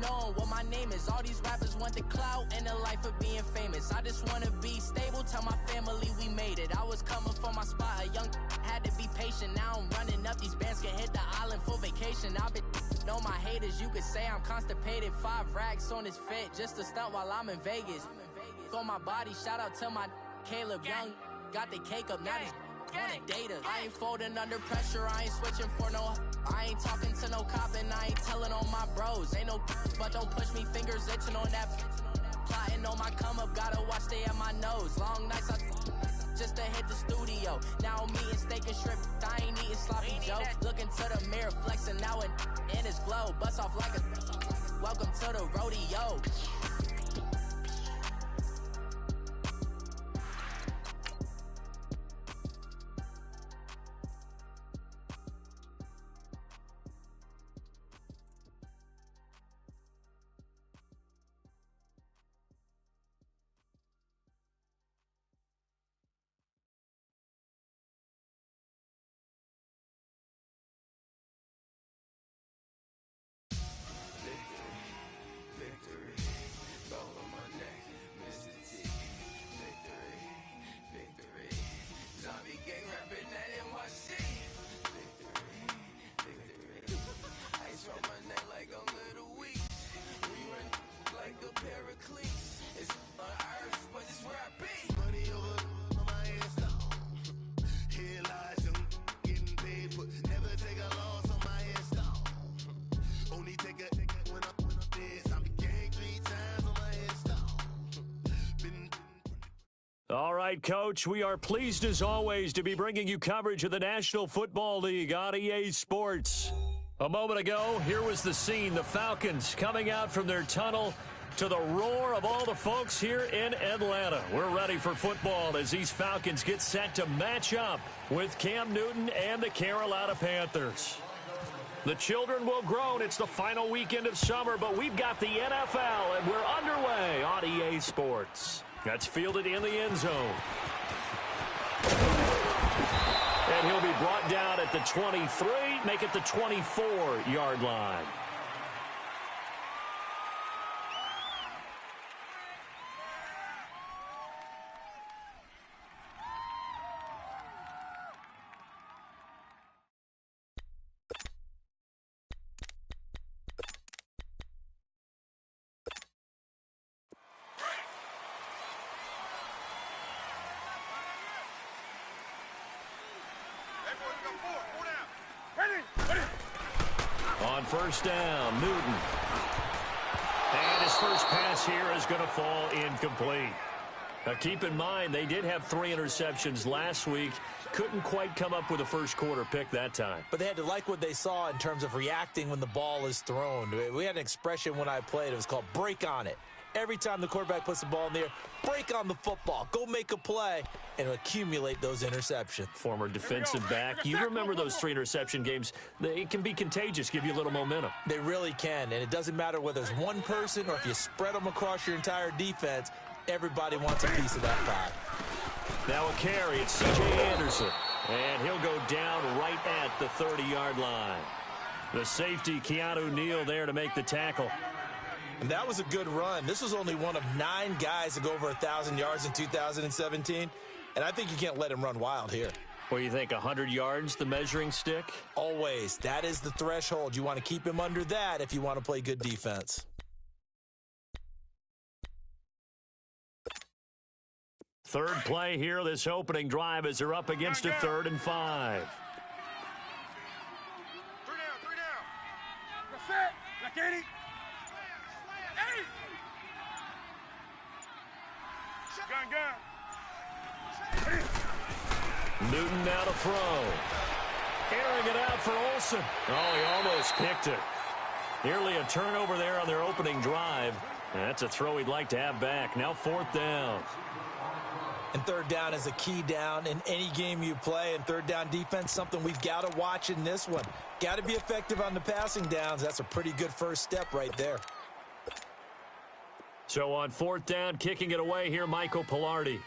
known what my name is. All these rappers want the clout and the life of being famous. I just wanna be stable, tell my family we made it. I was coming for my spot, a young had to be patient. Now I'm running up, these bands can hit the island for vacation. I've been know my haters, you could say I'm constipated. 5 racks on his fit, just to stunt while I'm in Vegas. On my body, shout out to my Caleb Young. Got the cake up, now these wanna date us. I ain't folding under pressure, I ain't switching for no. I ain't talking to no cop and I ain't telling on my bros. Ain't no but don't push me, fingers itching on that. Plotting on my come up, gotta watch stay at my nose. Long nights I just to hit the studio. Now I'm eating steak and shrimp, I ain't eating sloppy Joe. Looking to the mirror, flexing now and in his glow. Bust off like a welcome to the rodeo. All right, Coach, we are pleased as always to be bringing you coverage of the National Football League on EA Sports. A moment ago, here was the scene, the Falcons coming out from their tunnel to the roar of all the folks here in Atlanta. We're ready for football as these Falcons get set to match up with Cam Newton and the Carolina Panthers. The children will groan. It's the final weekend of summer, but we've got the NFL, and we're underway on EA Sports. That's fielded in the end zone. And he'll be brought down at the 23, make it the 24-yard line. On first down, Newton. And his first pass here is going to fall incomplete. Now keep in mind, they did have 3 interceptions last week. Couldn't quite come up with a first quarter pick that time. But they had to like what they saw in terms of reacting when the ball is thrown. We had an expression when I played. It was called break on it. Every time the quarterback puts the ball in the air, break on the football. Go make a play and accumulate those interceptions. Former defensive back. You remember those 3 interception games. It can be contagious, give you a little momentum. They really can, and it doesn't matter whether it's one person or if you spread them across your entire defense, everybody wants a piece of that pie. Now a carry, it's C.J. Anderson, and he'll go down right at the 30-yard line. The safety, Keanu Neal, there to make the tackle. And that was a good run. This was only one of 9 guys to go over 1,000 yards in 2017, and I think you can't let him run wild here. What do you think, 100 yards, the measuring stick? Always. That is the threshold. You want to keep him under that if you want to play good defense. Third play here, this opening drive, as they're up against a 3rd and 5. 3 down. That's it. Like 80. Newton now to throw. Airing it out for Olsen. Oh, he almost picked it. Nearly a turnover there on their opening drive. That's a throw he'd like to have back. Now 4th down. And 3rd down is a key down in any game you play. And 3rd down defense, something we've got to watch in this one. Got to be effective on the passing downs. That's a pretty good first step right there. So on 4th down, kicking it away here, Michael Pilardi.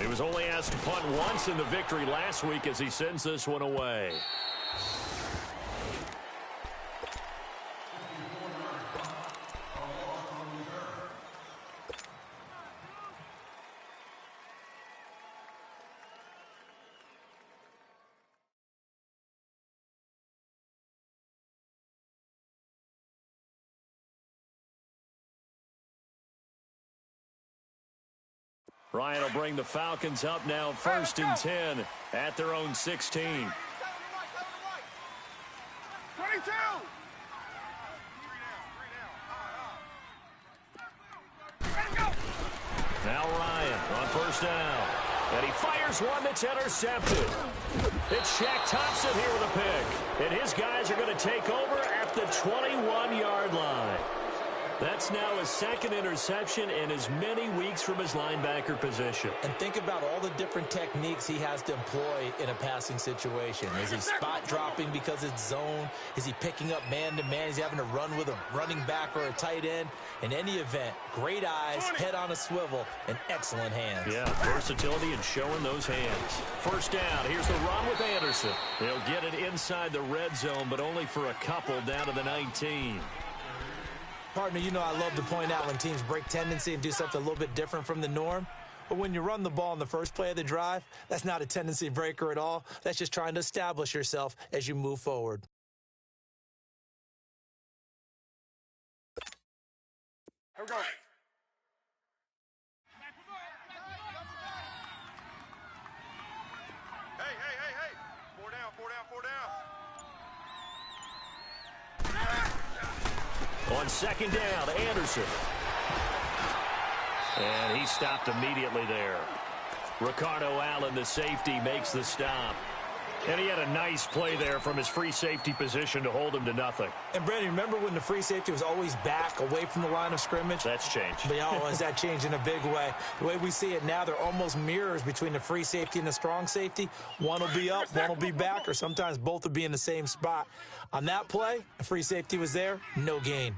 He was only asked to punt once in the victory last week as he sends this one away. Ryan will bring the Falcons up now 1st and 10 at their own 16. 22. Now Ryan on 1st down. And he fires one that's intercepted. It's Shaq Thompson here with a pick. And his guys are going to take over at the 21-yard line. That's now his second interception in as many weeks from his linebacker position. And think about all the different techniques he has to employ in a passing situation. Is he spot dropping because it's zone? Is he picking up man-to-man? Is he having to run with a running back or a tight end? In any event, great eyes, head on a swivel, and excellent hands. Yeah, versatility and showing those hands. 1st down, here's the run with Anderson. They'll get it inside the red zone, but only for a couple down to the 19. Partner, you know I love to point out when teams break tendency and do something a little bit different from the norm. But when you run the ball in the first play of the drive, that's not a tendency breaker at all. That's just trying to establish yourself as you move forward. Here we go. Hey. 4 down. On 2nd down, Anderson. And he stopped immediately there. Ricardo Allen, the safety, makes the stop. And he had a nice play there from his free safety position to hold him to nothing. And, Brandon, remember when the free safety was always back away from the line of scrimmage? That's changed. But has that changed in a big way? The way we see it now, they're almost mirrors between the free safety and the strong safety. One will be up, one will be back, or sometimes both will be in the same spot. On that play, the free safety was there, no gain.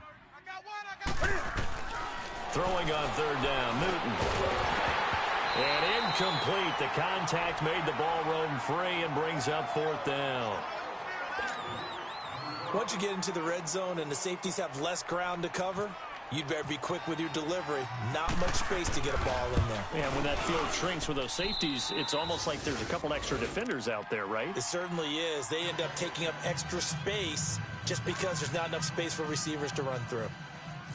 Throwing on 3rd down, Newton. And incomplete. The contact made the ball roam free and brings up 4th down. Once you get into the red zone and the safeties have less ground to cover, you'd better be quick with your delivery. Not much space to get a ball in there. Yeah, when that field shrinks with those safeties, it's almost like there's a couple extra defenders out there, right? It certainly is. They end up taking up extra space just because there's not enough space for receivers to run through.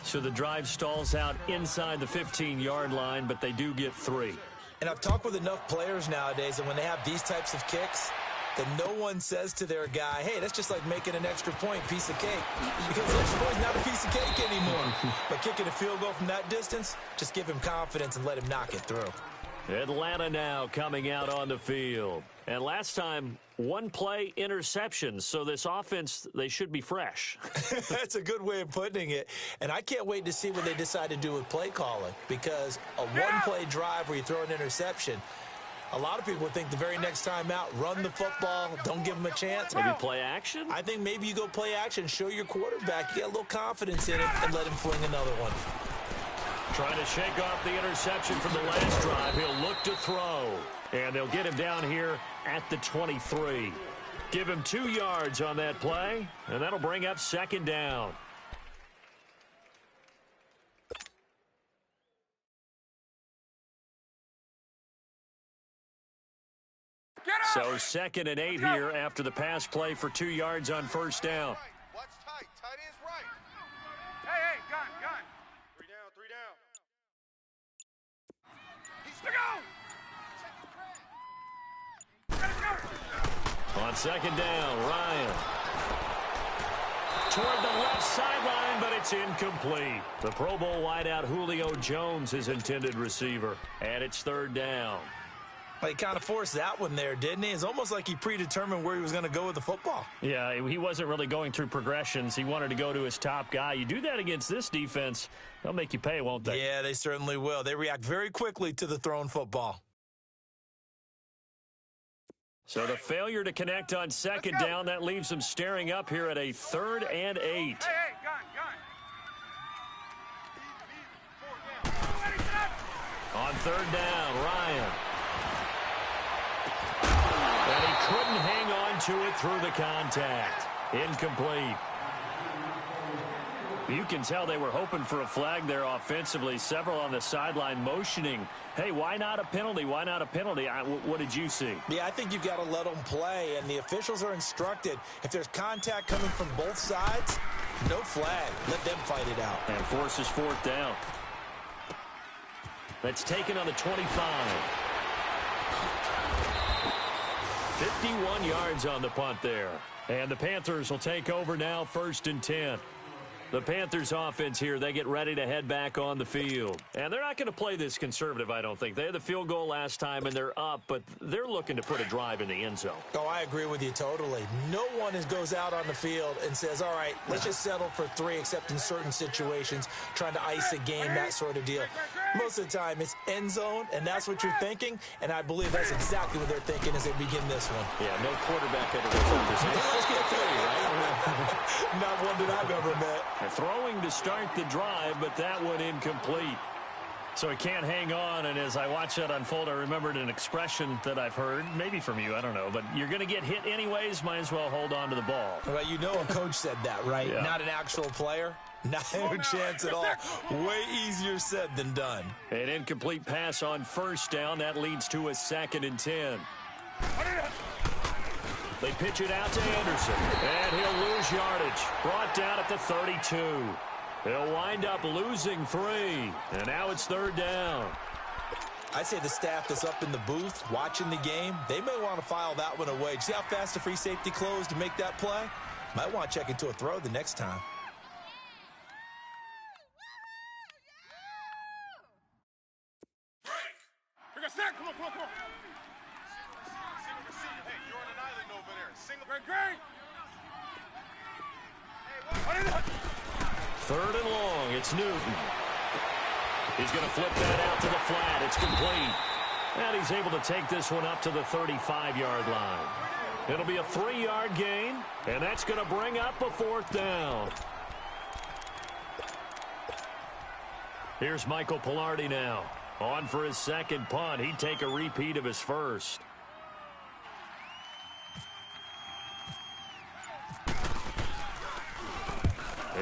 So the drive stalls out inside the 15-yard line, but they do get 3. And I've talked with enough players nowadays, and when they have these types of kicks, that no one says to their guy, hey, that's just like making an extra point, piece of cake. Because the extra point's not a piece of cake anymore. But kicking a field goal from that distance, just give him confidence and let him knock it through. Atlanta now coming out on the field. And last time, 1 play interceptions. So this offense, they should be fresh. That's a good way of putting it. And I can't wait to see what they decide to do with play calling. Because a 1-play drive where you throw an interception, a lot of people think the very next time out, run the football, don't give them a chance. Maybe play action? I think maybe you go play action, show your quarterback, you get a little confidence in it, and let him fling another one. Trying to shake off the interception from the last drive. He'll look to throw. And they'll get him down here at the 23. Give him 2 yards on that play, and that'll bring up 2nd down. So 2nd and 8 here after the pass play for 2 yards on 1st down. Watch tight. Tight end's right. Hey, gun. 3 down. He's to go. On 2nd down, Ryan. Toward the left sideline, but it's incomplete. The Pro Bowl wideout Julio Jones, his intended receiver. And it's 3rd down. Well, he kind of forced that one there, didn't he? It's almost like he predetermined where he was going to go with the football. Yeah, he wasn't really going through progressions. He wanted to go to his top guy. You do that against this defense, they'll make you pay, won't they? Yeah, they certainly will. They react very quickly to the thrown football. So the failure to connect on 2nd down, that leaves them staring up here at a 3rd and 8. Hey, gun. On 3rd down, Ryan. into it through the contact. Incomplete. You can tell they were hoping for a flag there offensively. Several on the sideline motioning, hey, why not a penalty? Why not a penalty? What did you see? Yeah, I think you've got to let them play, and the officials are instructed. If there's contact coming from both sides, no flag. Let them fight it out. And forces fourth down. That's taken on the 25. 51 yards on the punt there. And the Panthers will take over now, 1st and 10. The Panthers offense here, they get ready to head back on the field. And they're not going to play this conservative, I don't think. They had the field goal last time, and they're up, but they're looking to put a drive in the end zone. Oh, I agree with you totally. No one goes out on the field and says, all right, let's just settle for 3, except in certain situations, trying to ice a game, that sort of deal. Most of the time, it's end zone, and that's what you're thinking, and I believe that's exactly what they're thinking as they begin this one. Yeah, no quarterback ever goes out there saying, let's get 3, right? Not one that I've ever met. They're throwing to start the drive, but that one incomplete. So he can't hang on, and as I watch that unfold, I remembered an expression that I've heard, maybe from you, I don't know, but you're going to get hit anyways, might as well hold on to the ball. Well, you know a coach said that, right? Yeah. Not an actual player. Not a chance at all. Way easier said than done. An incomplete pass on 1st down. That leads to a 2nd and 10. They pitch it out to Anderson, and he'll lose yardage. Brought down at the 32. He'll wind up losing 3, and now it's 3rd down. I'd say the staff that's up in the booth watching the game, they may want to file that one away. See how fast the free safety closed to make that play? Might want to check into a throw the next time. Come on. Single receiver. Hey, you're on an island over there. Single. Great. Hey, what is it? 3rd and long. It's Newton. He's going to flip that out to the flat. It's complete. And he's able to take this one up to the 35-yard line. It'll be a 3-yard gain, and that's going to bring up a 4th down. Here's Michael Pilardi now. On for his 2nd punt. He'd take a repeat of his 1st.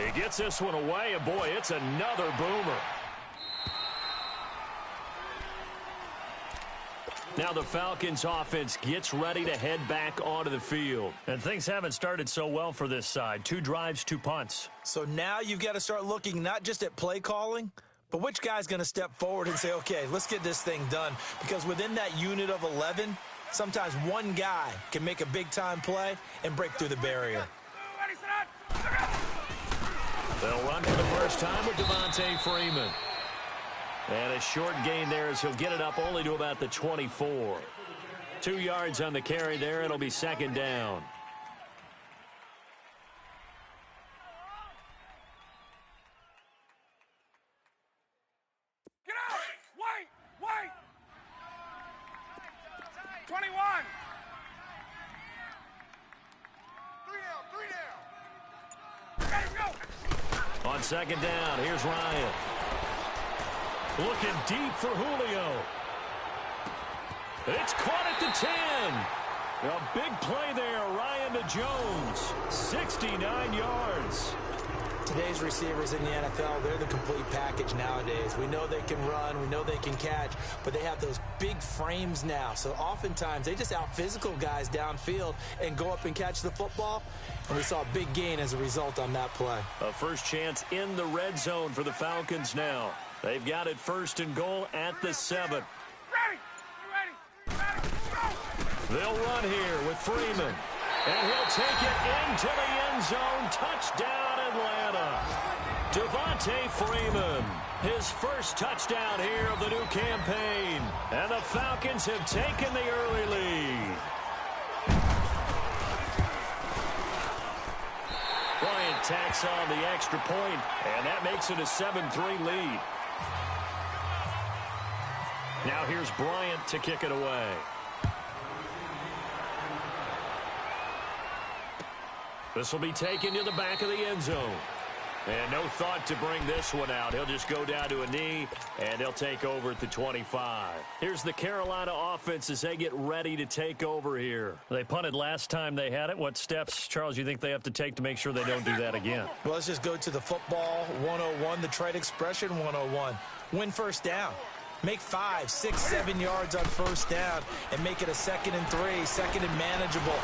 He gets this one away, and boy, it's another boomer. Now the Falcons offense gets ready to head back onto the field. And things haven't started so well for this side. 2 drives, 2 punts. So now you've got to start looking not just at play calling, but which guy's going to step forward and say, okay, let's get this thing done? Because within that unit of 11, sometimes one guy can make a big-time play and break through the barrier. They'll run for the first time with Devontae Freeman. And a short gain there as he'll get it up only to about the 24. 2 yards on the carry there. It'll be 2nd down. Get out! Wait! 21! 3 down! Ready, go! On 2nd down, here's Ryan. Looking deep for Julio. It's caught at the 10. A big play there, Ryan to Jones. 69 yards. Today's receivers in the NFL, they're the complete package nowadays. We know they can run, we know they can catch, but they have those big frames now. So oftentimes they just out-physical guys downfield and go up and catch the football. And we saw a big gain as a result on that play. A first chance in the red zone for the Falcons now. They've got it 1st and goal at the 7. Ready! Go! They'll run here with Freeman. And he'll take it into the end zone. Touchdown, Atlanta. Devontae Freeman, his first touchdown here of the new campaign. And the Falcons have taken the early lead. Bryant tacks on the extra point, and that makes it a 7-3 lead. Now here's Bryant to kick it away. This will be taken to the back of the end zone. And no thought to bring this one out. He'll just go down to a knee, and they'll take over at the 25. Here's the Carolina offense as they get ready to take over here. They punted last time they had it. What steps, Charles, you think they have to take to make sure they don't do that again? Well, let's just go to the football 101, the trade expression 101. Win first down. Make 5, 6, 7 yards on first down and make it a 2nd and 3, 2nd and manageable.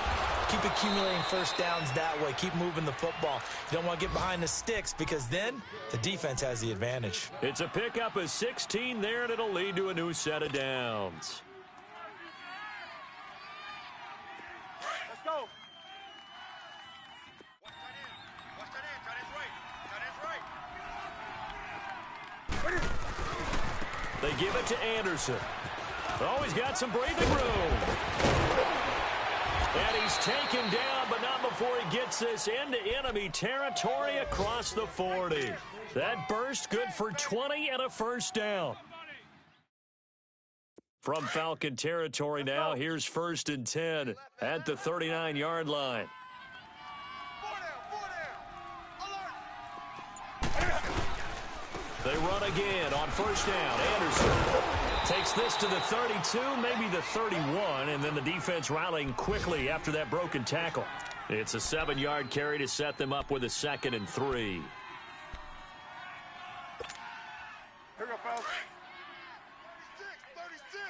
Keep accumulating first downs that way. Keep moving the football. You don't want to get behind the sticks because then the defense has the advantage. It's a pickup of 16 there, and it'll lead to a new set of downs. Let's go. Watch that in. Tight end's right. Tight end's right. They give it to Anderson. Oh, he's got some breathing room. And he's taken down, but not before he gets this into enemy territory across the 40. That burst good for 20 and a first down. From Falcon territory now, here's 1st and 10 at the 39-yard line. They run again on first down. Anderson takes this to the 32, maybe the 31, and then the defense rallying quickly after that broken tackle. It's a 7-yard carry to set them up with a 2nd and 3. Here we go, fellas. 36.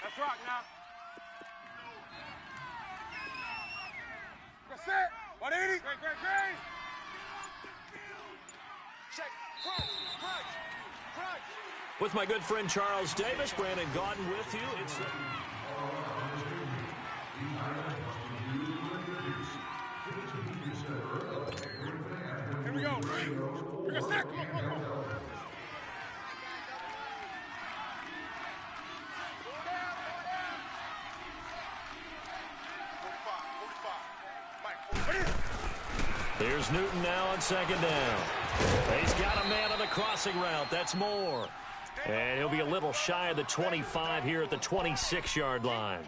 Let's rock now. That's it. 180. Great. Check. Crunch. With my good friend Charles Davis, Brandon Gaudin with you. It's Here we go. We're gonna set. Come on. 45. Here's Newton now on 2nd down. He's got a man on the crossing route. That's Moore. And he'll be a little shy of the 25 here at the 26-yard line.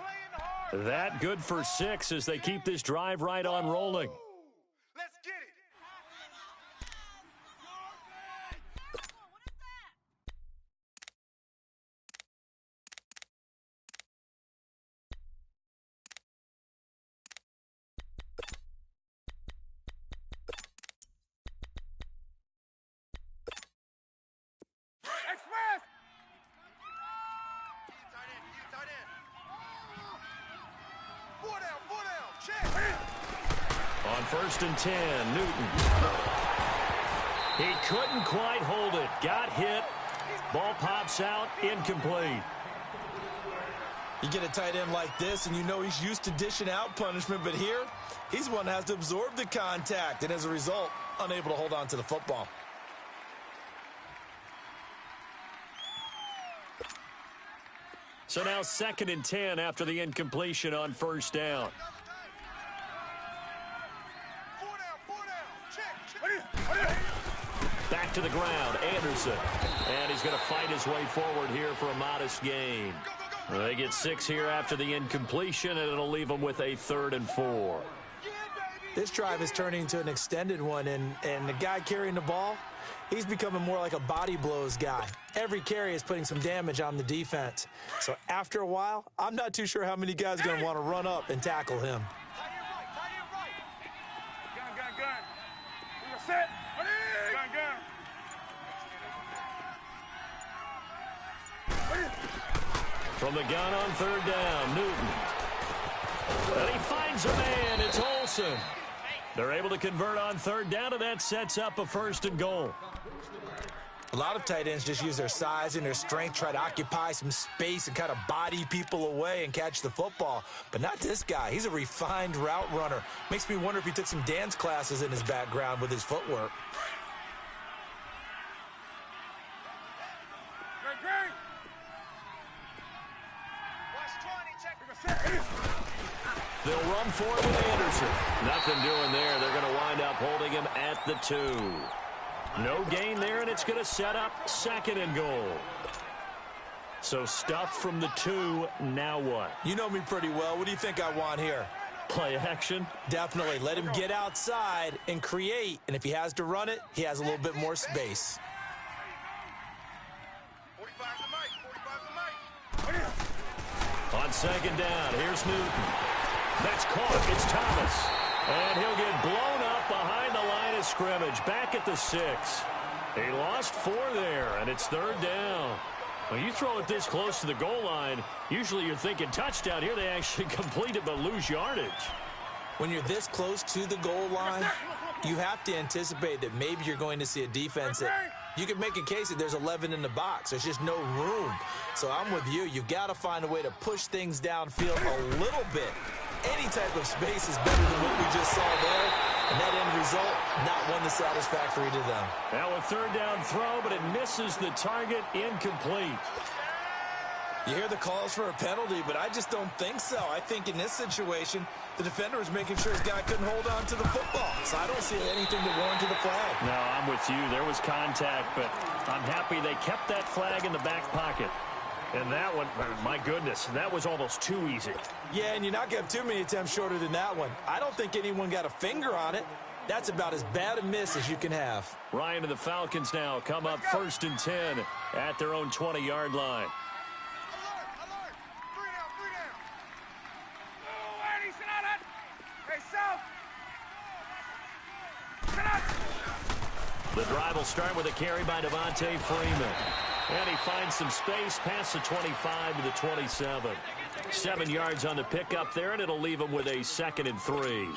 That good for 6 as they keep this drive right on rolling. Let's get it. Express. Tight end. 4 down. Check. On 1st and 10, Newton. He couldn't quite hold it. Got hit. Ball pops out. Incomplete. You get a tight end like this, and you know he's used to dishing out punishment, but here, he's one that has to absorb the contact, and as a result, unable to hold on to the football. So now 2nd and 10 after the incompletion on first down. 4 down. Check. Back to the ground, Anderson. And he's going to fight his way forward here for a modest gain. They get 6 here after the incompletion, and it'll leave them with a 3rd and 4. This drive is turning into an extended one, and the guy carrying the ball, he's becoming more like a body blows guy. Every carry is putting some damage on the defense. So after a while, I'm not too sure how many guys are going to want to run up and tackle him. Tight end right. Gun. We're set. Gun. From the gun on 3rd down, Newton. And he finds a man. It's Olsen. They're able to convert on 3rd down, and that sets up a 1st and goal. A lot of tight ends just use their size and their strength, try to occupy some space and kind of body people away and catch the football. But not this guy. He's a refined route runner. Makes me wonder if he took some dance classes in his background with his footwork. Great. Watch 20. Check. They'll run for it with Anderson. Nothing doing there. They're going to wind up holding him at the 2. No gain there, and it's going to set up 2nd and goal. So stuff from the 2. Now what? You know me pretty well. What do you think I want here? Play action? Definitely. Let him get outside and create. And if he has to run it, he has a little bit more space. 45 to Mike. On second down, here's Newton. That's caught. It's Thomas. And he'll get blown up behind the line of scrimmage. Back at the 6. He lost 4 there, and it's third down. When you throw it this close to the goal line, usually you're thinking touchdown. Here they actually complete it but lose yardage. When you're this close to the goal line, you have to anticipate that maybe you're going to see a defense that you could make a case that there's 11 in the box. There's just no room. So I'm with you. You've got to find a way to push things downfield a little bit. Any type of space is better than what we just saw there. And that end result, not one that's satisfactory to them. Now a third down throw, but it misses the target, incomplete. You hear the calls for a penalty, but I just don't think so. I think in this situation, the defender was making sure his guy couldn't hold on to the football. So I don't see anything to warrant the flag. No, I'm with you. There was contact, but I'm happy they kept that flag in the back pocket. And that one, my goodness, that was almost too easy. Yeah, and you're not going to have too many attempts shorter than that one. I don't think anyone got a finger on it. That's about as bad a miss as you can have. Ryan and the Falcons now come up 1st and 10 at their own 20-yard line. Alert! 3 down! Oh, Eddie, sit on it! Hey, South! Sit up! The drive will start with a carry by Devontae Freeman. And he finds some space past the 25 to the 27. 7 yards on the pickup there, and it'll leave him with a 2nd and 3.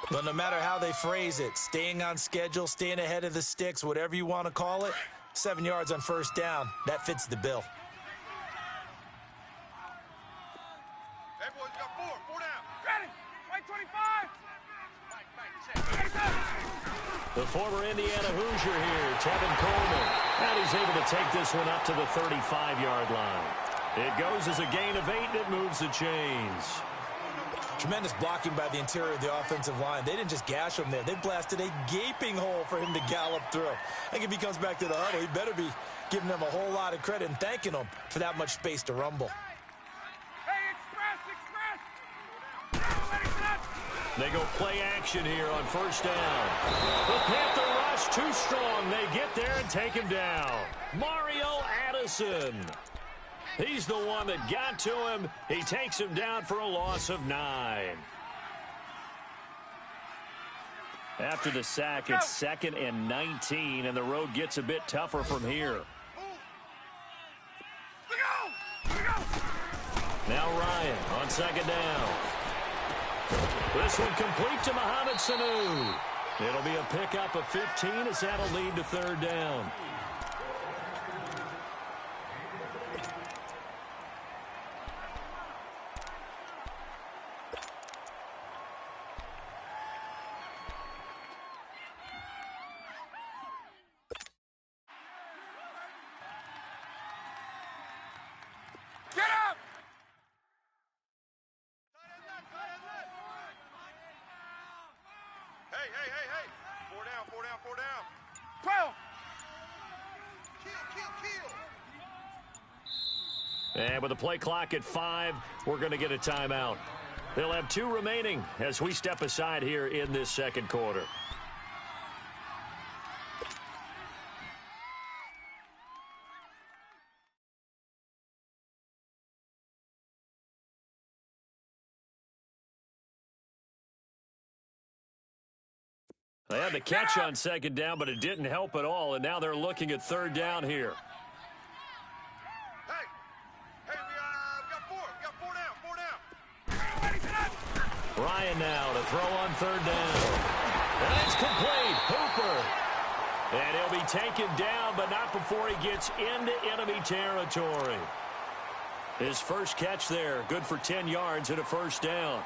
But no matter how they phrase it, staying on schedule, staying ahead of the sticks, whatever you want to call it, 7 yards on first down, that fits the bill. Hey, boys, you got 4 down. Ready! White 25! Mike, The former Indiana Hoosier here, Tevin Coleman. And he's able to take this one up to the 35-yard line. It goes as a gain of 8, and it moves the chains. Tremendous blocking by the interior of the offensive line. They didn't just gash him there. They blasted a gaping hole for him to gallop through. I think if he comes back to the huddle, he better be giving them a whole lot of credit and thanking them for that much space to rumble. Hey, express! They go play action here on first down. The Panther rush too strong. They get there and take him down. Mario Addison. He's the one that got to him. He takes him down for a loss of 9. After the sack, it's 2nd and 19, and the road gets a bit tougher from here. Now Ryan on second down. This one complete to Mohamed Sanu. It'll be a pickup of 15 as that'll lead to third down. Get up! Hey. 4 down. 12. Kill. And with the play clock at 5, we're going to get a timeout. They'll have 2 remaining as we step aside here in this second quarter. They had the catch on second down, but it didn't help at all, and now they're looking at third down here. Hey, we got 4. We got 4 down. Ryan now to throw on third down. And it's complete. Hooper. And he'll be taken down, but not before he gets into enemy territory. His first catch there, good for 10 yards and a first down.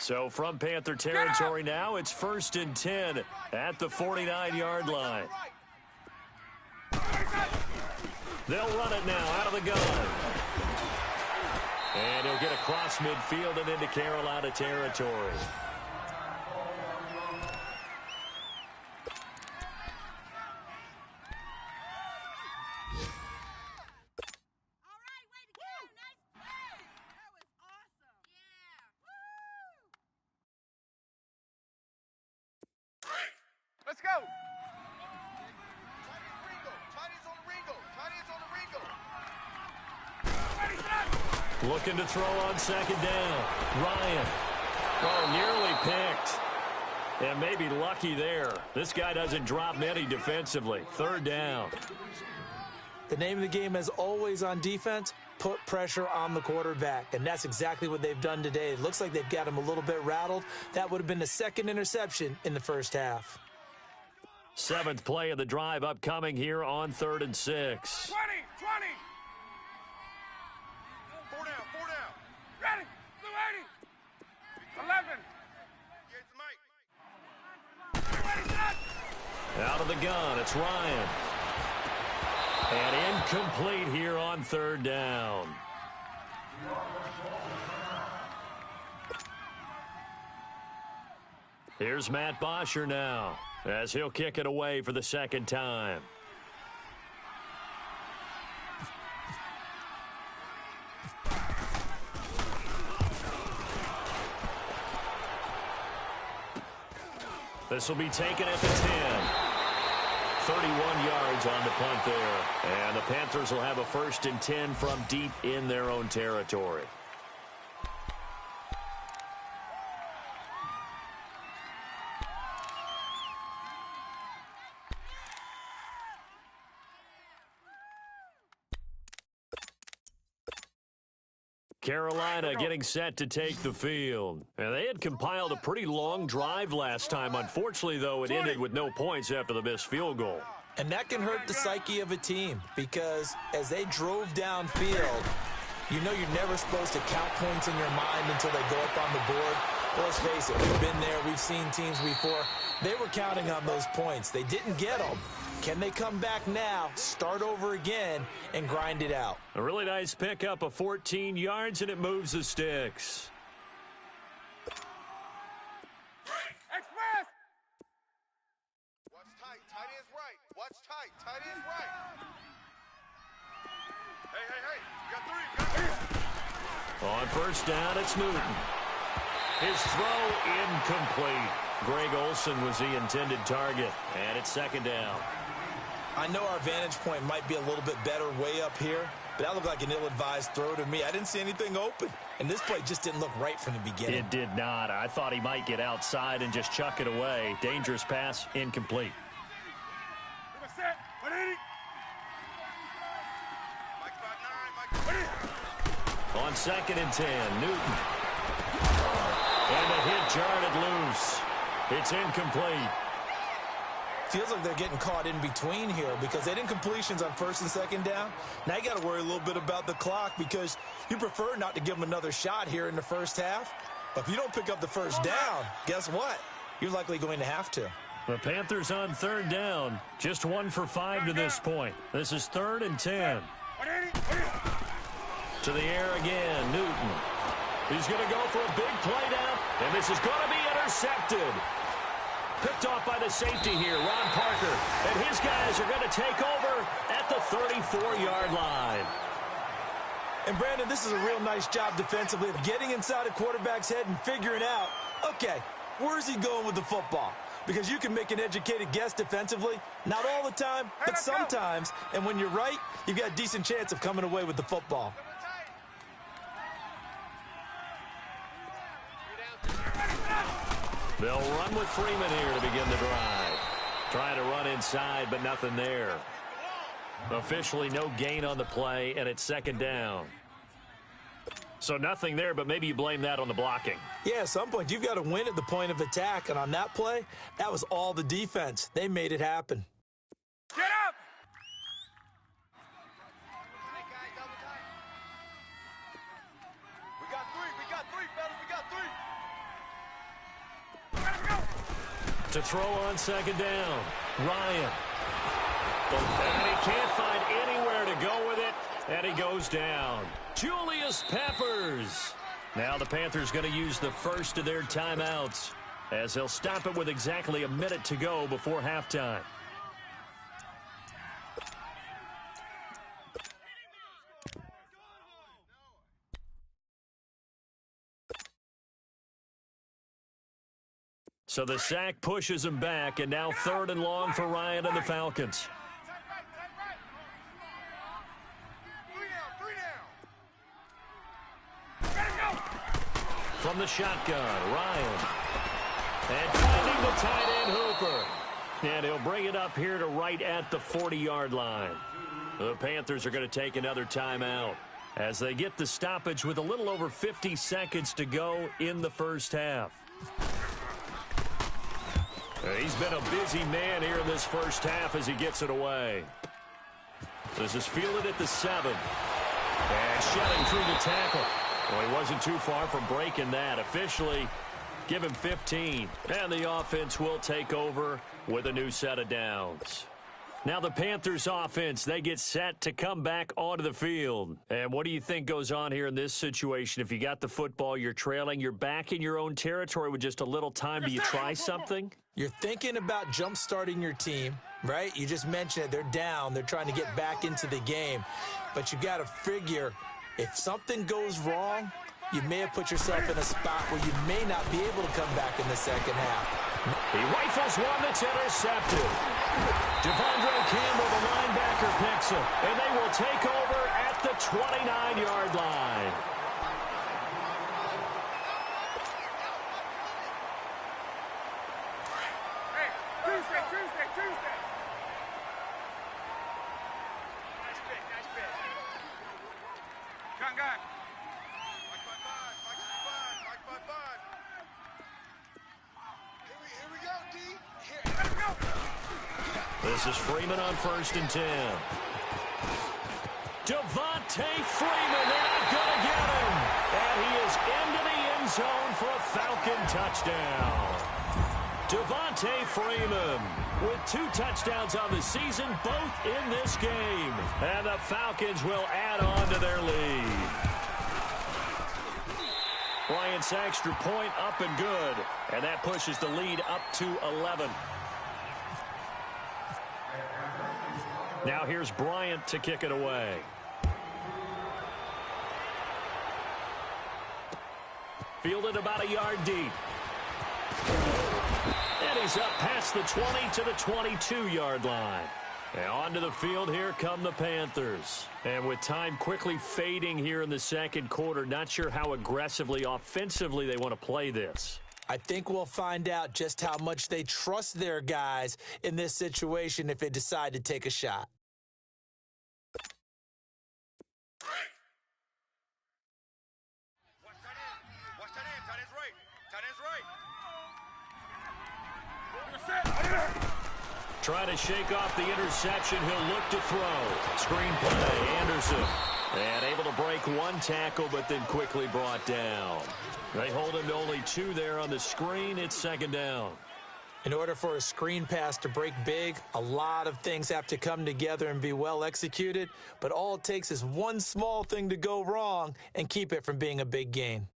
So from Panther territory now, it's 1st and 10 at the 49-yard line. They'll run it now out of the gun. And he'll get across midfield and into Carolina territory. Looking to throw on second down. Ryan. Oh, nearly picked. And maybe lucky there. This guy doesn't drop many defensively. Third down. The name of the game, as always on defense, put pressure on the quarterback. And that's exactly what they've done today. It looks like they've got him a little bit rattled. That would have been the second interception in the first half. 7th play of the drive upcoming here on 3rd and 6. 20, 20. 4 down, 4 down. Ready, blue 80. 11. Out of the gun, it's Ryan. And incomplete here on 3rd down. Here's Matt Bosher now, as he'll kick it away for the second time. This will be taken at the 10. 31 yards on the punt there. And the Panthers will have a 1st and 10 from deep in their own territory. Carolina getting set to take the field. And they had compiled a pretty long drive last time. Unfortunately, though, it ended with no points after the missed field goal. And that can hurt the psyche of a team because as they drove downfield, you know you're never supposed to count points in your mind until they go up on the board. Well, let's face it, we've been there. We've seen teams before. They were counting on those points. They didn't get them. Can they come back now, start over again, and grind it out? A really nice pickup of 14 yards, and it moves the sticks. Express! Watch tight. Tight end's right. Watch tight. Tight end's right. Hey. You got 3. On 1st down, it's Newton. His throw incomplete. Greg Olsen was the intended target, and it's 2nd down. I know our vantage point might be a little bit better way up here, but that looked like an ill-advised throw to me. I didn't see anything open, and this play just didn't look right from the beginning. It did not. I thought he might get outside and just chuck it away. Dangerous pass, incomplete. Set. 180. Mike 5'9". Mike. On 2nd and 10, Newton. And the hit jarred loose. It's incomplete. Feels like they're getting caught in between here because they didn't completions on 1st and 2nd down. Now you got to worry a little bit about the clock because you prefer not to give them another shot here in the first half. But if you don't pick up the 1st down, guess what? You're likely going to have to. The Panthers on 3rd down, just 1 for 5 to this point. This is 3rd and 10. 180. To the air again, Newton. He's going to go for a big play down, and this is going to be intercepted. Picked off by the safety here, Ron Parker. And his guys are going to take over at the 34-yard line. And, Brandon, this is a real nice job defensively of getting inside a quarterback's head and figuring out, okay, where's he going with the football? Because you can make an educated guess defensively, not all the time, but sometimes. And when you're right, you've got a decent chance of coming away with the football. They'll run with Freeman here to begin the drive. Trying to run inside, but nothing there. Officially no gain on the play, and it's 2nd down. So nothing there, but maybe you blame that on the blocking. Yeah, at some point, you've got to win at the point of attack. And on that play, that was all the defense. They made it happen. Get up! We got 3, fellas. We got 3. To throw on 2nd down, Ryan. And he can't find anywhere to go with it, and he goes down. Julius Peppers. Now the Panthers going to use the first of their timeouts as they'll stop it with exactly a minute to go before halftime. So the sack pushes him back, and now 3rd and long for Ryan and the Falcons. from the shotgun. Ryan. And finding the tight end Hooper. And he'll bring it up here to right at the 40-yard line. The Panthers are going to take another timeout as they get the stoppage with a little over 50 seconds to go in the first half. He's been a busy man here in this first half as he gets it away. This is fielded at the 7. And shedding through the tackle. Well, he wasn't too far from breaking that. Officially, give him 15. And the offense will take over with a new set of downs. Now the Panthers offense, they get set to come back onto the field. And what do you think goes on here in this situation? If you got the football, you're trailing, you're back in your own territory with just a little time. Do you try something? You're thinking about jump-starting your team, right? You just mentioned it. They're down. They're trying to get back into the game. But you got to figure if something goes wrong, you may have put yourself in a spot where you may not be able to come back in the second half. He rifles one that's intercepted. Devondre Campbell, the linebacker, picks him. And they will take over at the 29-yard line. Hey, Tuesday. Nice bit. Gun. Mike by five. Here we go, D. Let's go. This is Freeman on 1st and 10. Devontae Freeman, they're not going to get him. And he is into the end zone for a Falcon touchdown. Devontae Freeman with 2 touchdowns on the season, both in this game. And the Falcons will add on to their lead. Bryant's extra point up and good. And that pushes the lead up to 11. Now here's Bryant to kick it away. Fielded about a yard deep. And he's up past the 20 to the 22-yard line. And onto the field, here come the Panthers. And with time quickly fading here in the second quarter, not sure how aggressively, offensively they want to play this. I think we'll find out just how much they trust their guys in this situation if they decide to take a shot. Watch that in. Tight end's right. Trying to shake off the interception. He'll look to throw. Screen play, Anderson. And able to break one tackle, but then quickly brought down. They hold him to only 2 there on the screen. It's 2nd down. In order for a screen pass to break big, a lot of things have to come together and be well executed. But all it takes is one small thing to go wrong and keep it from being a big gain.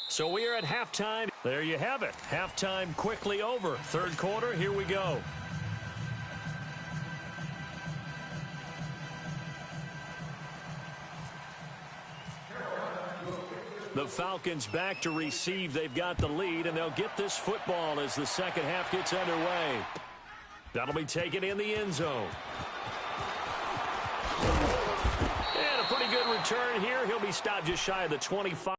So we are at halftime. There you have it. Halftime quickly over. Third quarter, here we go. The Falcons back to receive. They've got the lead, and they'll get this football as the second half gets underway. That'll be taken in the end zone. And a pretty good return here. He'll be stopped just shy of the 25.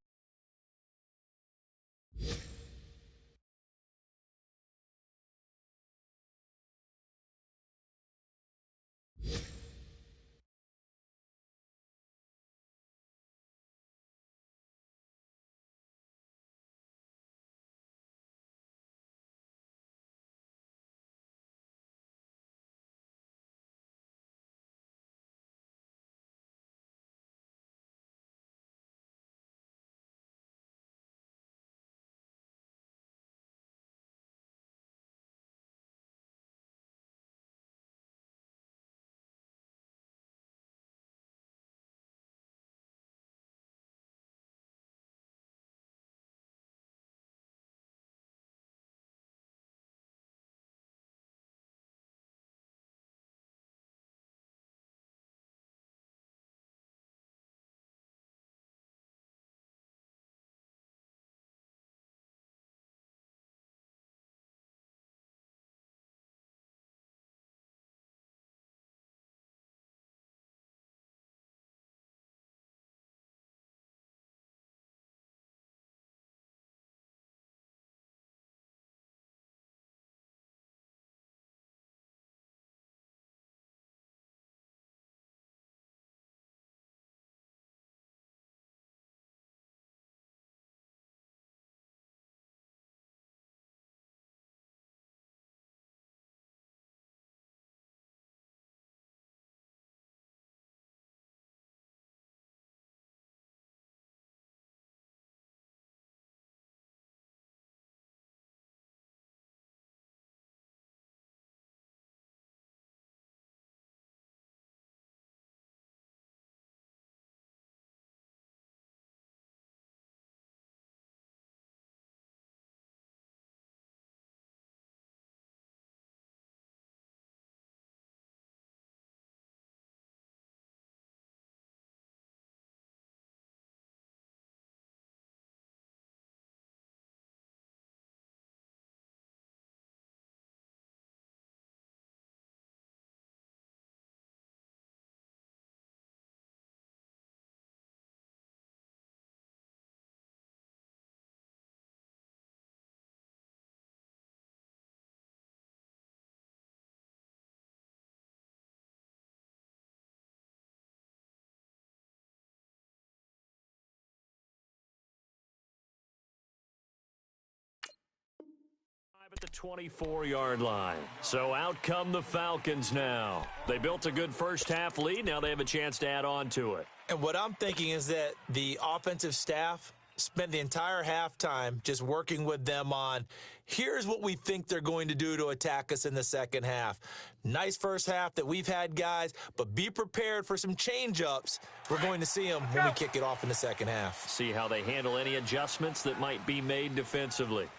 The 24-yard line. So out come the Falcons now. They built a good first-half lead. Now they have a chance to add on to it. And what I'm thinking is that the offensive staff spent the entire halftime just working with them on, here's what we think they're going to do to attack us in the second half. Nice first half that we've had, guys, but be prepared for some change-ups. We're going to see them when we kick it off in the second half. See how they handle any adjustments that might be made defensively.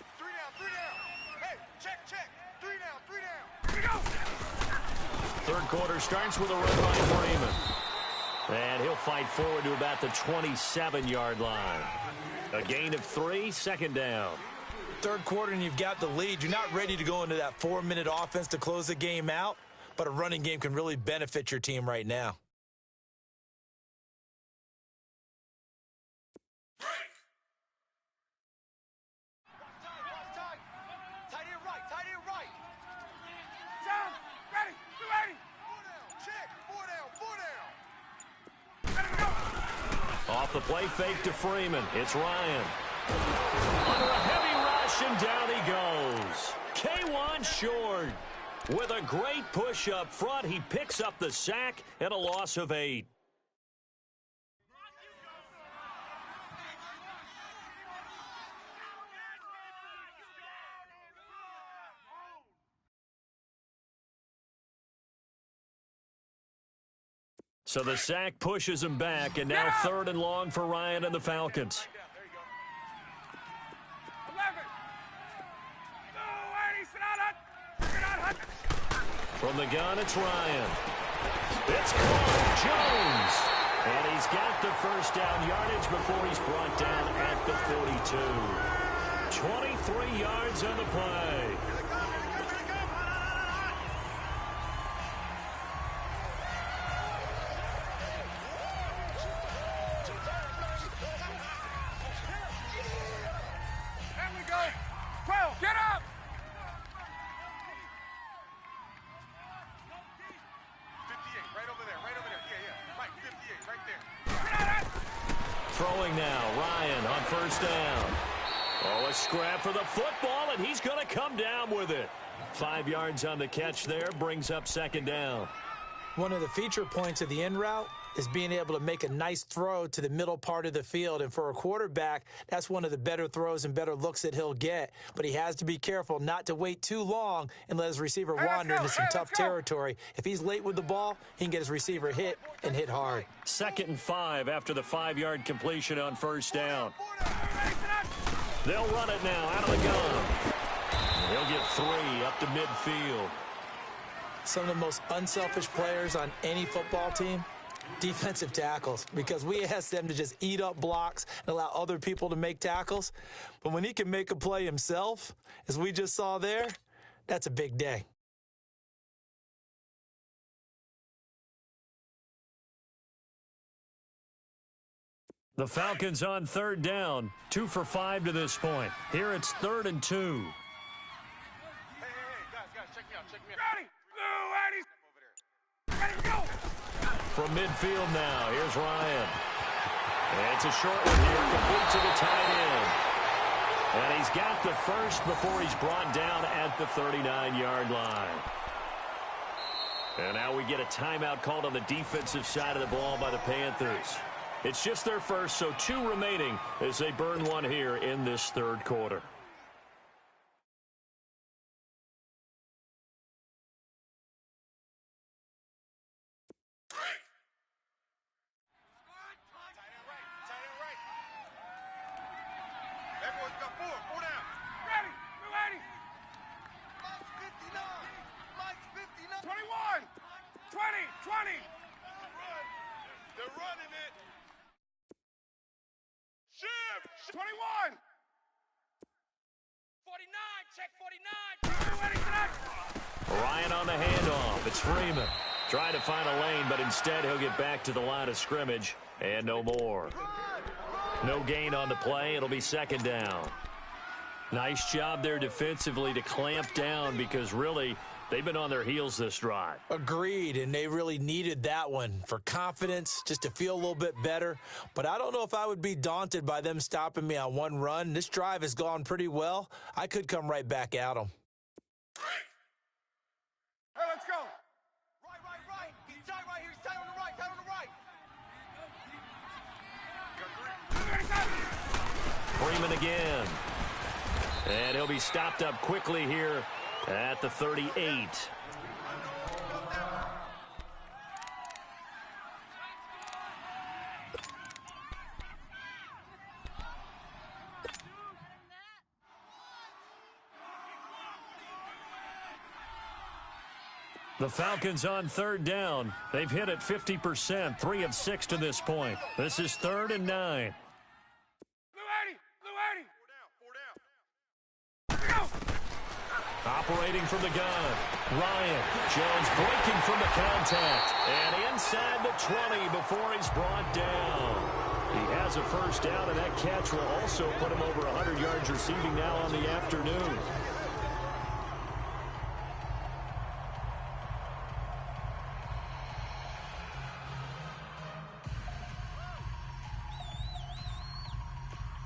Third quarter starts with a run by Freeman. And he'll fight forward to about the 27-yard line. A gain of 3, second down. Third quarter and you've got the lead. You're not ready to go into that 4-minute offense to close the game out, but a running game can really benefit your team right now. Off the play fake to Freeman. It's Ryan. Under a heavy rush, and down he goes. K1 short. With a great push up front, he picks up the sack and a loss of 8. So the sack pushes him back, and now third and long for Ryan and the Falcons. From the gun, it's Ryan. It's caught. Jones. And he's got the first down yardage before he's brought down at the 42. 23 yards on the play. Throwing now, Ryan on first down. Oh, a scrap for the football, and he's going to come down with it. 5 yards on the catch there, brings up second down. One of the feature points of the in route is being able to make a nice throw to the middle part of the field. And for a quarterback, that's one of the better throws and better looks that he'll get. But he has to be careful not to wait too long and let his receiver wander into some tough territory. If he's late with the ball, he can get his receiver hit and hit hard. 2nd and 5 after the 5-yard completion on first down. They'll run it now out of the gun. He'll get 3 up to midfield. Some of the most unselfish players on any football team, defensive tackles, because we ask them to just eat up blocks and allow other people to make tackles. But when he can make a play himself, as we just saw there, that's a big day. The Falcons on third down, 2 for 5 to this point. Here it's 3rd and 2. Hey, guys, check me out. From midfield now, here's Ryan. And it's a short one here, complete to the tight end. And he's got the first before he's brought down at the 39-yard line. And now we get a timeout called on the defensive side of the ball by the Panthers. It's just their first, so 2 remaining as they burn one here in this third quarter. Everyone's got 4 down. Ready, we're ready. Mike's 59. 21, 20. They're running it. Shift. 21. 49, check 49. Ready tonight. Ryan on the handoff. It's Freeman. Trying to find a lane, but instead he'll get back to the line of scrimmage and no more. No gain on the play. It'll be second down. Nice job there defensively to clamp down because really they've been on their heels this drive. Agreed, and they really needed that one for confidence, just to feel a little bit better. But I don't know if I would be daunted by them stopping me on one run. This drive has gone pretty well. I could come right back at them. Hey, let's go. Right. He's tight right here. He's tight on the right. Tight on the right. Freeman again. And he'll be stopped up quickly here at the 38. The Falcons on third down. They've hit it 50%, 3 of 6 to this point. This is 3rd and 9. Blue 80. Go. Operating from the gun. Ryan. Jones breaking from the contact. And inside the 20 before he's brought down. He has a first down, and that catch will also put him over 100 yards receiving now on the afternoon.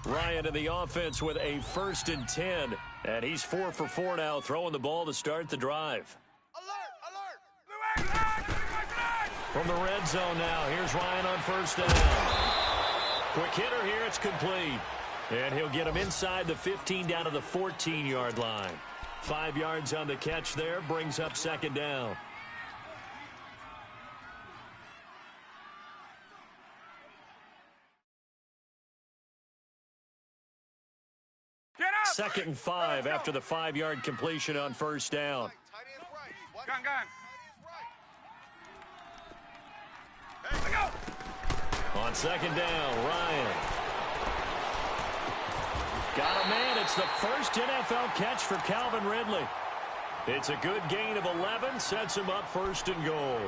Ryan in the offense with a 1st and 10. And he's 4 for 4 now, throwing the ball to start the drive. Blue 80. From the red zone now, here's Ryan on first down. Quick hitter here, it's complete. And he'll get him inside the 15 down to the 14-yard line. 5 yards on the catch there, brings up 2nd down. Get up. 2nd and 5 after the 5-yard completion on first down. Tight end's right. Watch Gun. tight end's right. Let's go. On 2nd down, Ryan. Got a man. It's the first NFL catch for Calvin Ridley. It's a good gain of 11, sets him up 1st and goal.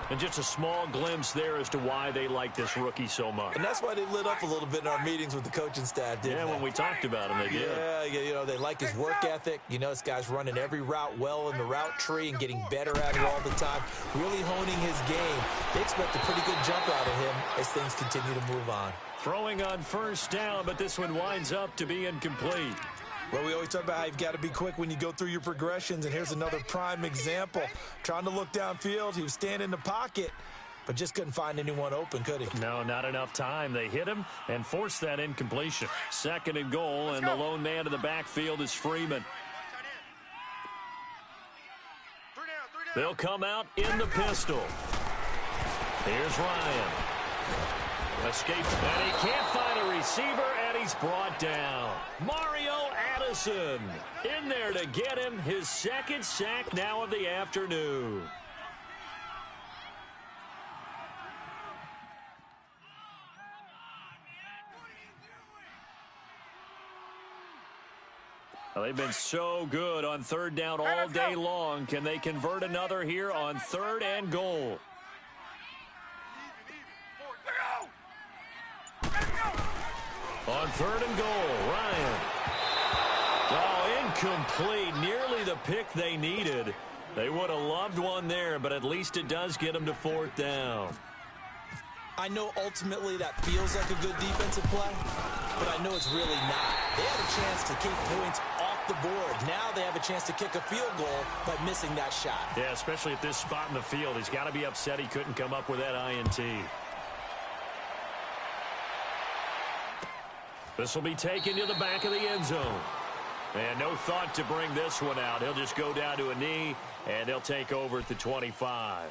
And just a small glimpse there as to why they like this rookie so much. And that's why they lit up a little bit in our meetings with the coaching staff, didn't they? When we talked about him, they did. Yeah, you know, they like his work ethic. You know, this guy's running every route well in the route tree and getting better at it all the time, really honing his game. They expect a pretty good jump out of him as things continue to move on. Throwing on first down, but this one winds up to be incomplete. Well, we always talk about how you've got to be quick when you go through your progressions, and here's another prime example. Trying to look downfield, he was standing in the pocket, but just couldn't find anyone open, could he? No, not enough time. They hit him and forced that incompletion. 2nd and goal, and the lone man in the backfield is Freeman. They'll come out in the pistol. Here's Ryan. Escapes, and he can't find a receiver, and he's brought down. Mario Addison in there to get him his 2nd sack now of the afternoon. Well, they've been so good on 3rd down all day long. Can they convert another here on 3rd and goal? On 3rd and goal, Ryan. Oh, incomplete. Nearly the pick they needed. They would have loved one there, but at least it does get them to 4th down. I know ultimately that feels like a good defensive play, but I know it's really not. They had a chance to keep points off the board. Now they have a chance to kick a field goal by missing that shot. Yeah, especially at this spot in the field. He's got to be upset he couldn't come up with that INT. This will be taken to the back of the end zone. And no thought to bring this one out. He'll just go down to a knee, and they'll take over at the 25.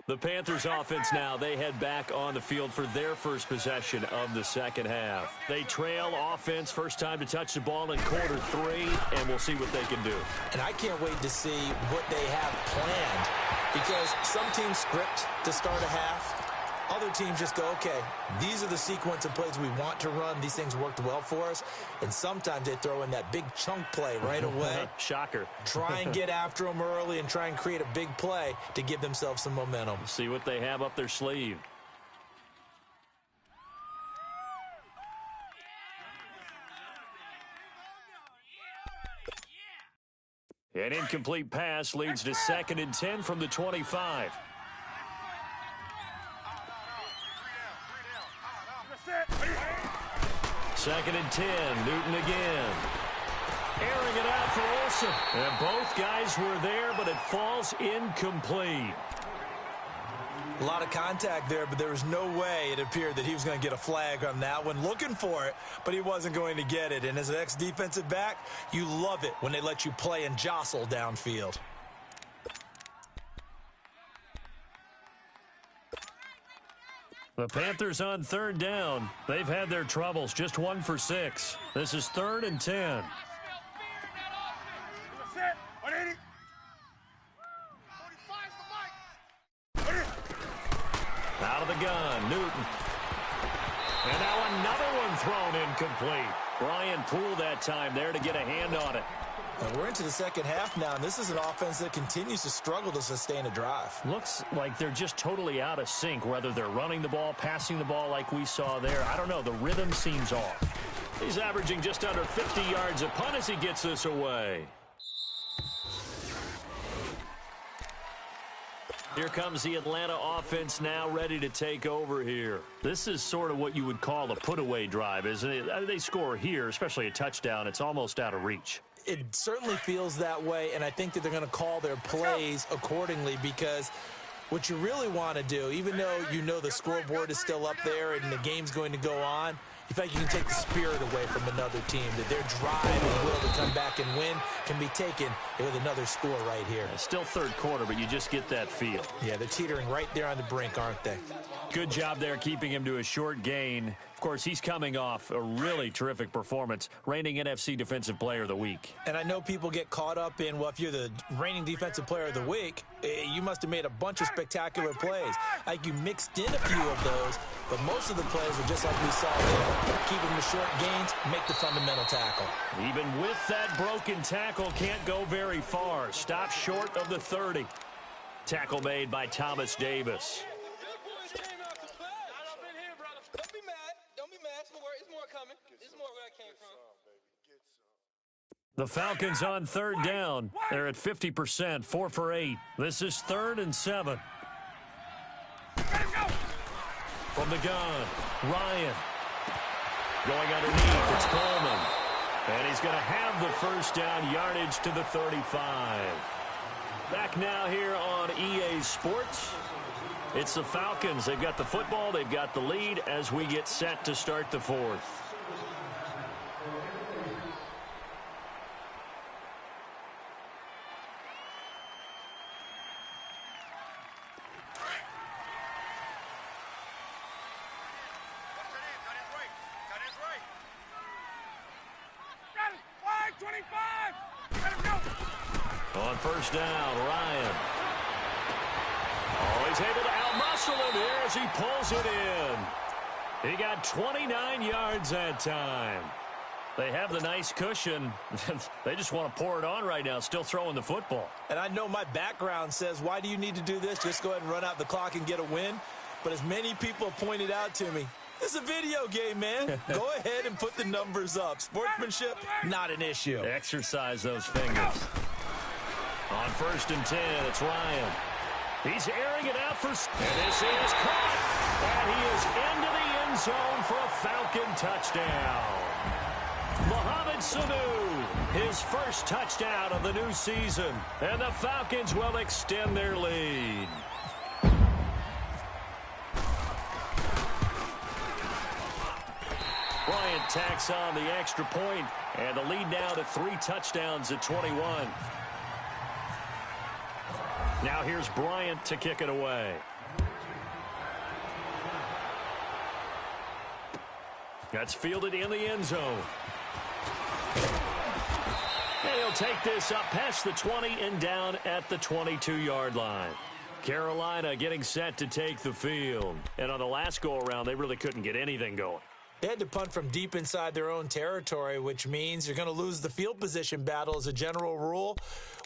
The Panthers offense now, they head back on the field for their first possession of the 2nd half. They trail offense, first time to touch the ball in quarter 3, and we'll see what they can do. And I can't wait to see what they have planned, because some teams script to start a half. Other teams just go, okay, these are the sequence of plays we want to run. These things worked well for us. And sometimes they throw in that big chunk play right away. Shocker. Try and get after them early and try and create a big play to give themselves some momentum. See what they have up their sleeve. An incomplete pass leads to 2nd and 10 from the 25. Second and 10, Newton again. Airing it out for Olsen. And both guys were there, but it falls incomplete. A lot of contact there, but there was no way it appeared that he was going to get a flag on that one. Looking for it, but he wasn't going to get it. And as an ex-defensive back, you love it when they let you play and jostle downfield. The Panthers on 3rd down. They've had their troubles, just 1 for 6. This is 3rd and 10. Out of the gun, Newton. And now another one thrown incomplete. Brian Poole that time there to get a hand on it. And we're into the second half now, and this is an offense that continues to struggle to sustain a drive. Looks like they're just totally out of sync, whether they're running the ball, passing the ball like we saw there. I don't know. The rhythm seems off. He's averaging just under 50 yards a punt as he gets this away. Here comes the Atlanta offense now ready to take over here. This is sort of what you would call a put-away drive, isn't it? They score here, especially a touchdown. It's almost out of reach. It certainly feels that way, and I think that they're going to call their plays accordingly because what you really want to do, even though you know the scoreboard is still up there and the game's going to go on, in fact, you can take the spirit away from another team, that their drive and will to come back and win can be taken with another score right here. It's still 3rd quarter, but you just get that feel. Yeah, they're teetering right there on the brink, aren't they? Good job there keeping him to a short gain. Of course, he's coming off a really terrific performance, reigning NFC Defensive Player of the Week. And I know people get caught up in, well, if you're the reigning Defensive Player of the Week, you must have made a bunch of spectacular plays. Like you mixed in a few of those, but most of the plays were just like we saw there. Keep them to short gains, make the fundamental tackle. Even with that broken tackle, can't go very far. Stop short of the 30. Tackle made by Thomas Davis. The Falcons on 3rd down. They're at 50%, 4 for 8. This is 3rd and 7. From the gun, Ryan. Going underneath, it's Coleman. And he's going to have the first down, yardage to the 35. Back now here on EA Sports. It's the Falcons. They've got the football. They've got the lead as we get set to start the 4th. On 1st down, Ryan. Oh, he's able to outmuscle him here as he pulls it in. He got 29 yards that time. They have the nice cushion. They just want to pour it on right now, still throwing the football. And I know my background says, why do you need to do this? Just go ahead and run out the clock and get a win. But as many people have pointed out to me, it's a video game, man. Go ahead and put the numbers up. Sportsmanship, not an issue. Exercise those fingers. On 1st and 10, it's Ryan. He's airing it out for... And this is caught. And he is into the end zone for a Falcon touchdown. Mohamed Sanu, his first touchdown of the new season. And the Falcons will extend their lead. Bryant tacks on the extra point, and the lead now to 3 touchdowns at 21. Now here's Bryant to kick it away. That's fielded in the end zone. And he'll take this up past the 20 and down at the 22-yard line. Carolina getting set to take the field. And on the last go-around, they really couldn't get anything going. They had to punt from deep inside their own territory, which means you're going to lose the field position battle as a general rule.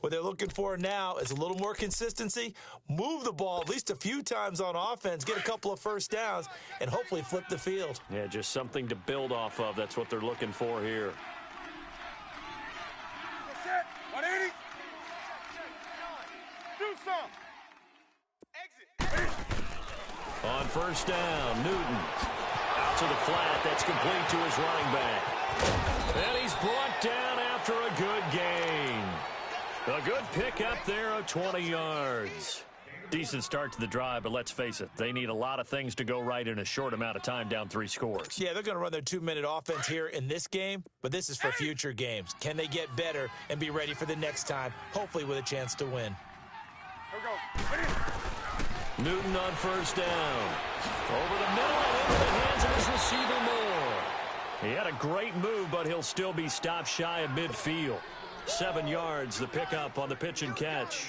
What they're looking for now is a little more consistency, move the ball at least a few times on offense, get a couple of first downs, and hopefully flip the field. Yeah, just something to build off of. That's what they're looking for here. On first down, Newton. Out to the flat. That's complete to his running back. And he's brought down after a good gain. A good pickup there of 20 yards. Decent start to the drive, but let's face it, they need a lot of things to go right in a short amount of time, down 3 scores. Yeah, they're going to run their 2-minute offense here in this game, but this is for future games. Can they get better and be ready for the next time, hopefully with a chance to win? Newton on first down. Over the middle and into the hands of his receiver Moore. He had a great move, but he'll still be stopped shy of midfield. 7 yards, the pickup on the pitch and catch.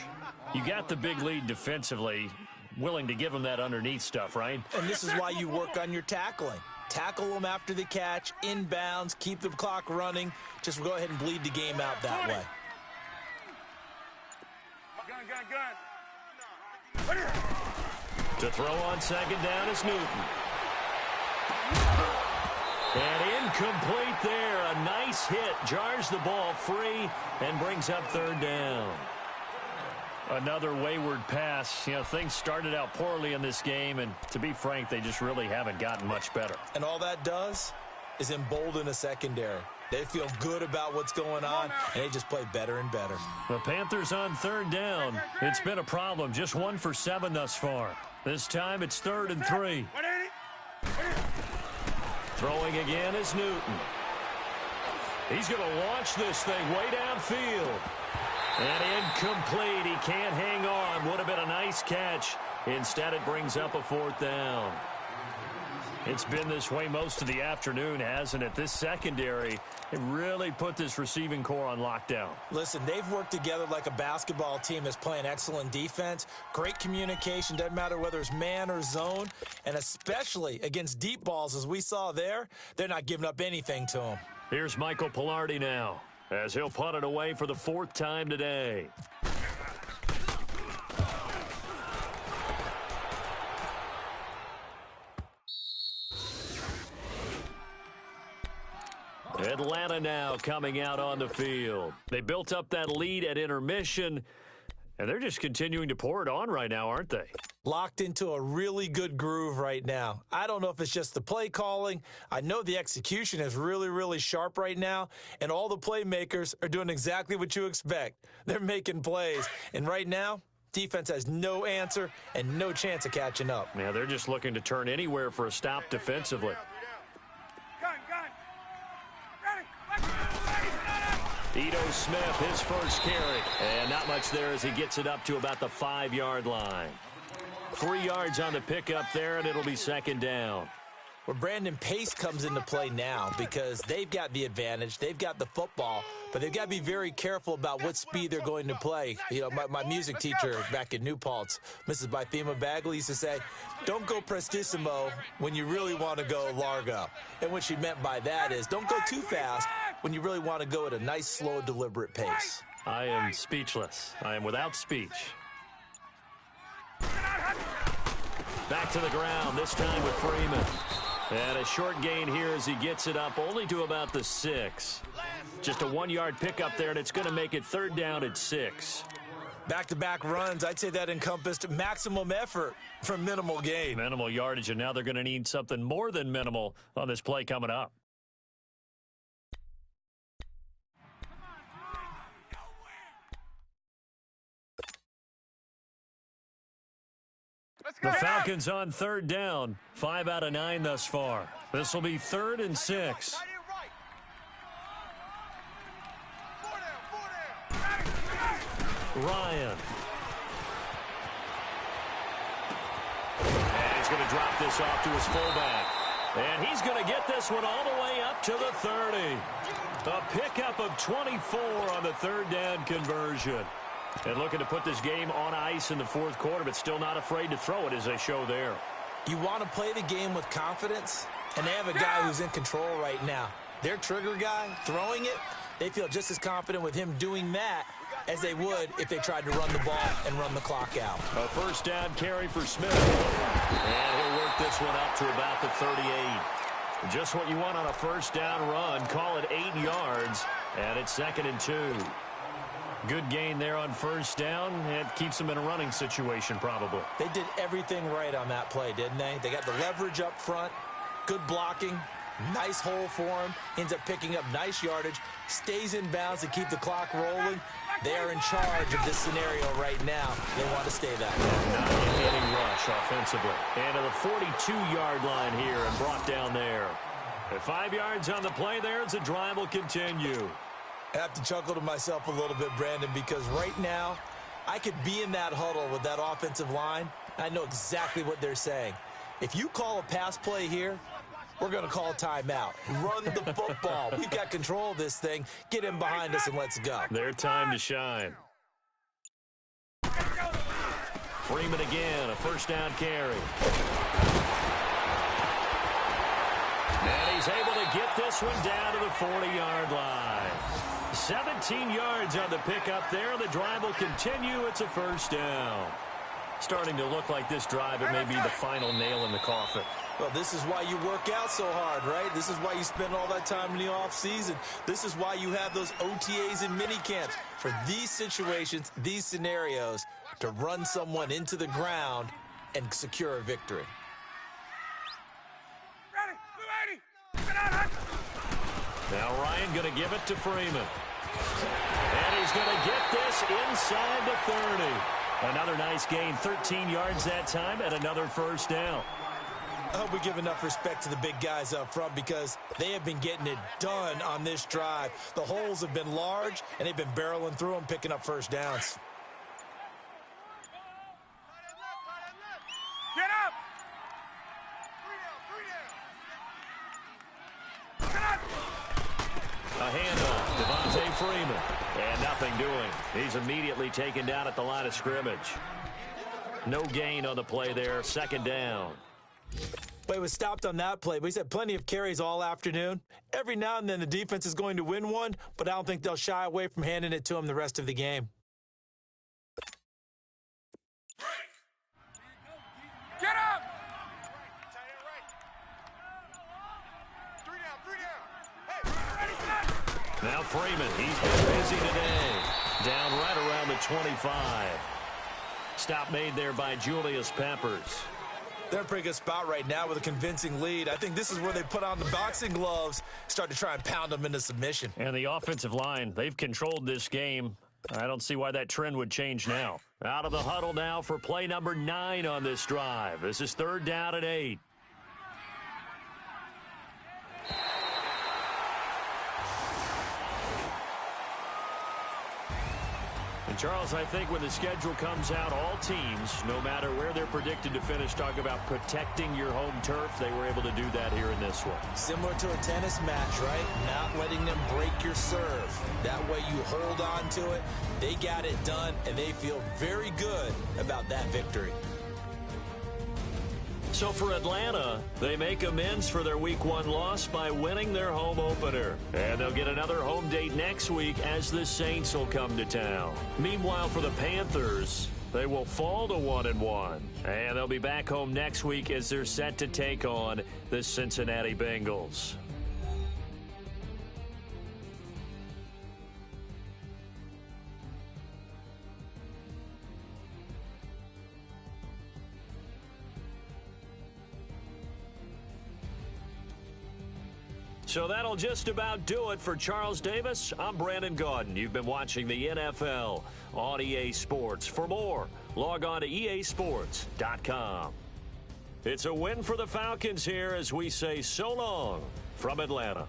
You got the big lead defensively, willing to give him that underneath stuff, right? And this is why you work on your tackling. Tackle them after the catch, inbounds, keep the clock running. Just go ahead and bleed the game out that way. To throw on second down is Newton. And incomplete there. A nice hit. Jars the ball free and brings up third down. Another wayward pass. You know, things started out poorly in this game, and to be frank, they just really haven't gotten much better. And all that does is embolden a secondary. They feel good about what's going on, and they just play better and better. The Panthers on third down. It's been a problem. Just 1 for 7 thus far. This time it's 3rd and 3. Throwing again is Newton. He's going to launch this thing way downfield. And incomplete. He can't hang on. Would have been a nice catch. Instead, it brings up a 4th down. It's been this way most of the afternoon, hasn't it? This secondary, it really put this receiving core on lockdown. Listen, they've worked together like a basketball team that's playing excellent defense. Great communication. Doesn't matter whether it's man or zone. And especially against deep balls, as we saw there, they're not giving up anything to them. Here's Michael Pilardi now, as he'll punt it away for the 4th time today. Atlanta now coming out on the field. They built up that lead at intermission, and they're just continuing to pour it on right now, aren't they? Locked into a really good groove right now. I don't know if it's just the play calling. I know the execution is really, really sharp right now, and all the playmakers are doing exactly what you expect. They're making plays, and right now, defense has no answer and no chance of catching up. Yeah, they're just looking to turn anywhere for a stop defensively. Ito Smith, his first carry. And not much there as he gets it up to about the 5-yard line. 3 yards on the pickup there, and it'll be 2nd down. Well, Brandon, pace comes into play now because they've got the advantage. They've got the football, but they've got to be very careful about what speed they're going to play. You know, my music teacher back in New Paltz, Mrs. Bythema Bagley, used to say, don't go prestissimo when you really want to go largo. And what she meant by that is don't go too fast when you really want to go at a nice, slow, deliberate pace. I am speechless. I am without speech. Back to the ground, this time with Freeman. And a short gain here as he gets it up only to about the 6. Just a 1-yard pickup there, and it's going to make it 3rd down at 6. Back-to-back runs, I'd say that encompassed maximum effort for minimal gain. Minimal yardage, and now they're going to need something more than minimal on this play coming up. The Falcons on 3rd down. 5 out of 9 thus far. This will be 3rd and 6. Ryan. And he's going to drop this off to his fullback. And he's going to get this one all the way up to the 30. A pickup of 24 on the 3rd down conversion. And looking to put this game on ice in the 4th quarter, but still not afraid to throw it as they show there. You want to play the game with confidence, and they have a guy who's in control right now. Their trigger guy, throwing it, they feel just as confident with him doing that as they would if they tried to run the ball and run the clock out. A 1st down carry for Smith. And he'll work this one up to about the 38. Just what you want on a 1st down run. Call it 8 yards, and it's 2nd and 2. Good gain there on first down. It keeps them in a running situation probably. They did everything right on that play, didn't they? They got the leverage up front, good blocking, nice hole for him, ends up picking up nice yardage, stays in bounds to keep the clock rolling. They are in charge of this scenario right now. They want to stay that way. Not getting any rush offensively. And to the 42-yard line here and brought down there. At 5 yards on the play there as the drive will continue. I have to chuckle to myself a little bit, Brandon, because right now I could be in that huddle with that offensive line. I know exactly what they're saying. If you call a pass play here, we're going to call a timeout. Run the football. We've got control of this thing. Get in behind us and let's go. Their time to shine. Freeman again, a first down carry. And he's able to get this one down to the 40-yard line. 17 yards on the pickup there. The drive will continue. It's a first down. Starting to look like this drive, it may be the final nail in the coffin. Well, this is why you work out so hard, right? This is why you spend all that time in the offseason. This is why you have those OTAs and mini camps. For these situations, these scenarios, to run someone into the ground and secure a victory. Ready, Blue 80. Get out, now Ryan going to give it to Freeman. And he's going to get this inside the 30. Another nice gain, 13 yards that time, and another first down. I hope we give enough respect to the big guys up front because they have been getting it done on this drive. The holes have been large, and they've been barreling through them, picking up first downs. Get up. Get up. A handoff, Devontae Freeman. And nothing doing. He's immediately taken down at the line of scrimmage. No gain on the play there, second down. But he was stopped on that play. But he's had plenty of carries all afternoon. Every now and then the defense is going to win one, but I don't think they'll shy away from handing it to him the rest of the game. Get up. Now Freeman, he's been busy today. Down right around the 25. Stop made there by Julius Peppers. They're in a pretty good spot right now with a convincing lead. I think this is where they put on the boxing gloves, start to try and pound them into submission. And the offensive line, they've controlled this game. I don't see why that trend would change now. Out of the huddle now for play number 9 on this drive. This is third down and 8. And Charles, I think when the schedule comes out, all teams, no matter where they're predicted to finish, talk about protecting your home turf. They were able to do that here in this one. Similar to a tennis match, right? Not letting them break your serve. That way you hold on to it. They got it done, and they feel very good about that victory. So for Atlanta, they make amends for their Week 1 loss by winning their home opener. And they'll get another home date next week as the Saints will come to town. Meanwhile, for the Panthers, they will fall to 1-1. And they'll be back home next week as they're set to take on the Cincinnati Bengals. So that'll just about do it for Charles Davis. I'm Brandon Gaudin. You've been watching the NFL on EA Sports. For more, log on to easports.com. It's a win for the Falcons here as we say so long from Atlanta.